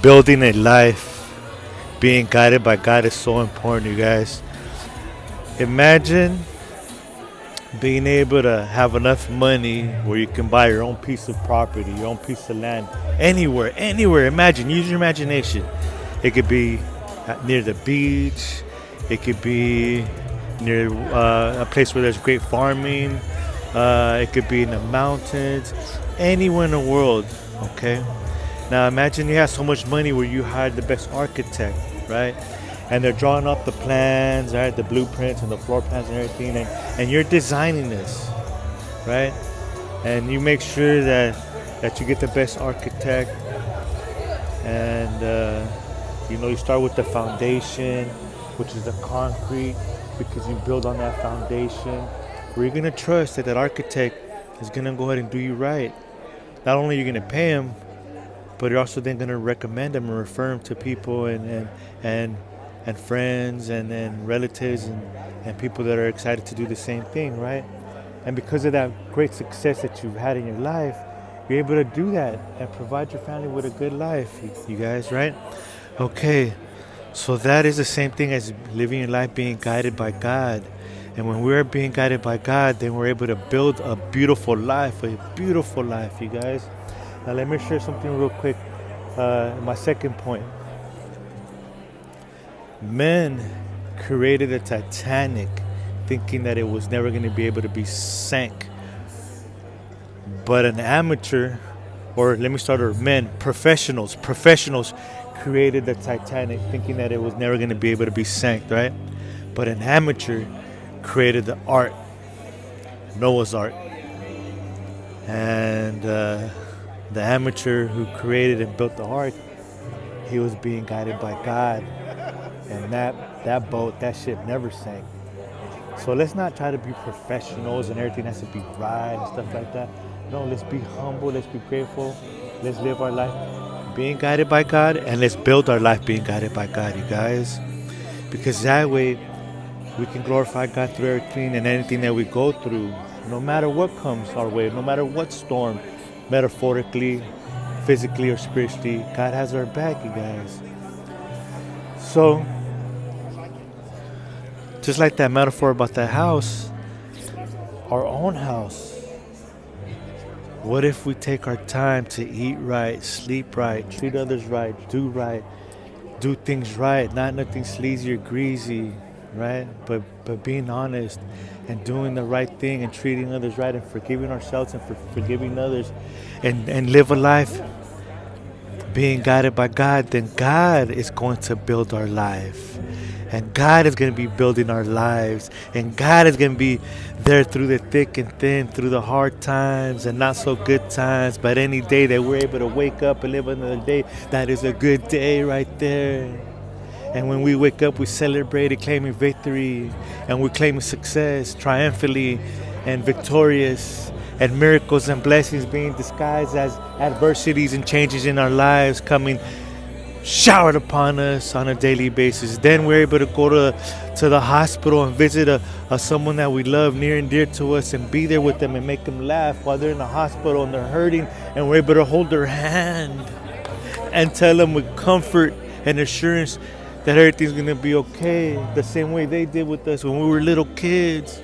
Building a life, being guided by God is so important, you guys. Imagine being able to have enough money where you can buy your own piece of property, your own piece of land, anywhere, anywhere. Imagine, use your imagination. It could be near the beach, it could be near a place where there's great farming, it could be in the mountains, anywhere in the world, okay? Now imagine you have so much money where you hired the best architect, right? And they're drawing up the plans, right? The blueprints and the floor plans and everything, and you're designing this, right? And you make sure that you get the best architect, and you start with the foundation, which is the concrete, because you build on that foundation. Where you're gonna trust that architect is gonna go ahead and do you right. Not only are you gonna pay him, but you're also then gonna recommend him and refer him to people and friends and relatives and people that are excited to do the same thing, right? And because of that great success that you've had in your life, you're able to do that and provide your family with a good life, you guys, right? Okay, so that is the same thing as living your life being guided by God. And when we're being guided by God, then we're able to build a beautiful life, you guys. Now, let me share something real quick. My second point. Men created the Titanic thinking that it was never going to be able to be sank. But an amateur, or let me start with men, professionals created the Titanic thinking that it was never going to be able to be sank, right? But an amateur created the ark, Noah's Ark. And the amateur who created and built the ark, he was being guided by God. And that boat, that ship never sank. So let's not try to be professionals and everything has to be right and stuff like that. No, let's be humble, let's be grateful, let's live our life being guided by God, and let's build our life being guided by God, you guys. Because that way we can glorify God through everything and anything that we go through, no matter what comes our way, no matter what storm, metaphorically, physically, or spiritually, God has our back, you guys. So, just like that metaphor about that house, our own house. What if we take our time to eat right, sleep right, treat others right, do things right, not nothing sleazy or greasy, right? But being honest and doing the right thing and treating others right and forgiving ourselves and forgiving others and live a life being guided by God, then God is going to build our life. And God is going to be building our lives. And God is going to be there through the thick and thin, through the hard times and not so good times. But any day that we're able to wake up and live another day, that is a good day right there. And when we wake up, we celebrate it, claiming victory. And we're claiming success triumphantly and victorious. And miracles and blessings being disguised as adversities and changes in our lives coming showered upon us on a daily basis. Then we're able to go to the hospital and visit a someone that we love near and dear to us and be there with them and make them laugh while they're in the hospital and they're hurting, and we're able to hold their hand and tell them with comfort and assurance that everything's going to be okay, the same way they did with us when we were little kids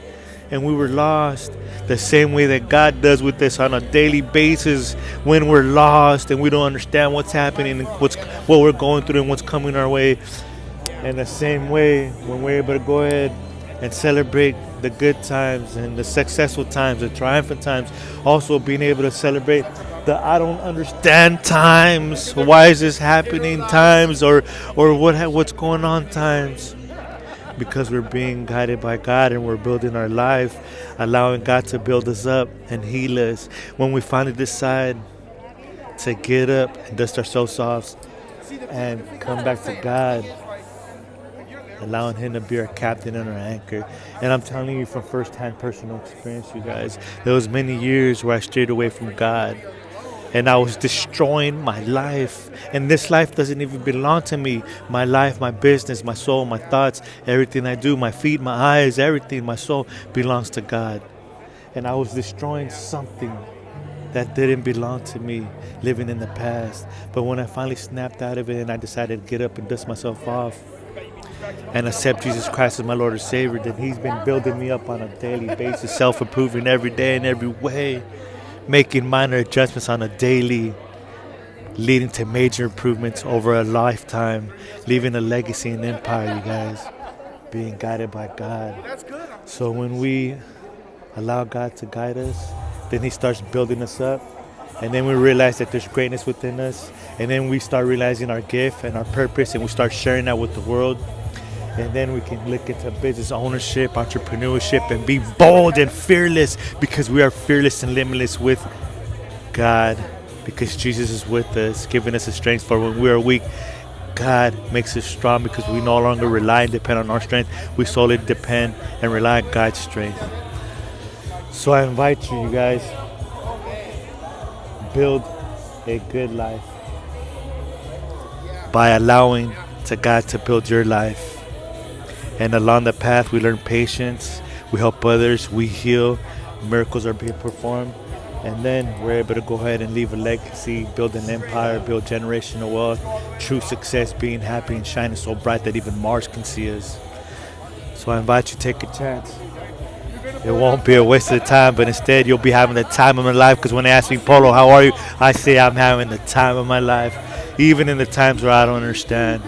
and we were lost, the same way that God does with us on a daily basis when we're lost and we don't understand what's happening and what we're going through and what's coming our way. And the same way when we're able to go ahead and celebrate the good times and the successful times, the triumphant times, also being able to celebrate the I don't understand times, why is this happening times, or what's going on times. Because we're being guided by God and we're building our life, allowing God to build us up and heal us. When we finally decide to get up and dust ourselves off and come back to God, allowing Him to be our captain and our anchor. And I'm telling you from first-hand personal experience, you guys, there was many years where I strayed away from God. And I was destroying my life. And this life doesn't even belong to me. My life, my business, my soul, my thoughts, everything I do, my feet, my eyes, everything, my soul belongs to God. And I was destroying something that didn't belong to me, living in the past. But when I finally snapped out of it and I decided to get up and dust myself off and accept Jesus Christ as my Lord and Savior, then He's been building me up on a daily basis, self-improving every day in every way, making minor adjustments on a daily, leading to major improvements over a lifetime, leaving a legacy and empire, you guys, being guided by God. So when we allow God to guide us, then He starts building us up. And then we realize that there's greatness within us. And then we start realizing our gift and our purpose, and we start sharing that with the world. And then we can look into business ownership, entrepreneurship, and be bold and fearless, because we are fearless and limitless with God, because Jesus is with us, giving us the strength for when we are weak. God makes us strong because we no longer rely and depend on our strength. We solely depend and rely on God's strength. So I invite you, you guys, build a good life by allowing to God to build your life. And along the path, we learn patience, we help others, we heal, miracles are being performed, and then we're able to go ahead and leave a legacy, build an empire, build generational wealth, true success, being happy and shining so bright that even Mars can see us. So I invite you to take a chance. It won't be a waste of time, but instead you'll be having the time of my life, because when they ask me, Polo, how are you? I say I'm having the time of my life, even in the times where I don't understand.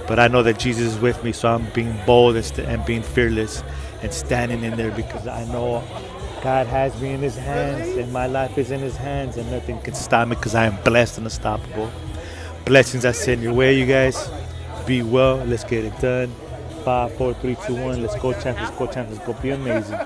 But I know that Jesus is with me, so I'm being bold and being fearless and standing in there, because I know God has me in His hands and my life is in His hands, and nothing can stop me because I am blessed and unstoppable. Blessings I send your way, you guys. Be well. Let's get it done. 5, 4, 3, 2, 1. Let's go, champs. Let's go, champs. Let's go. Be amazing.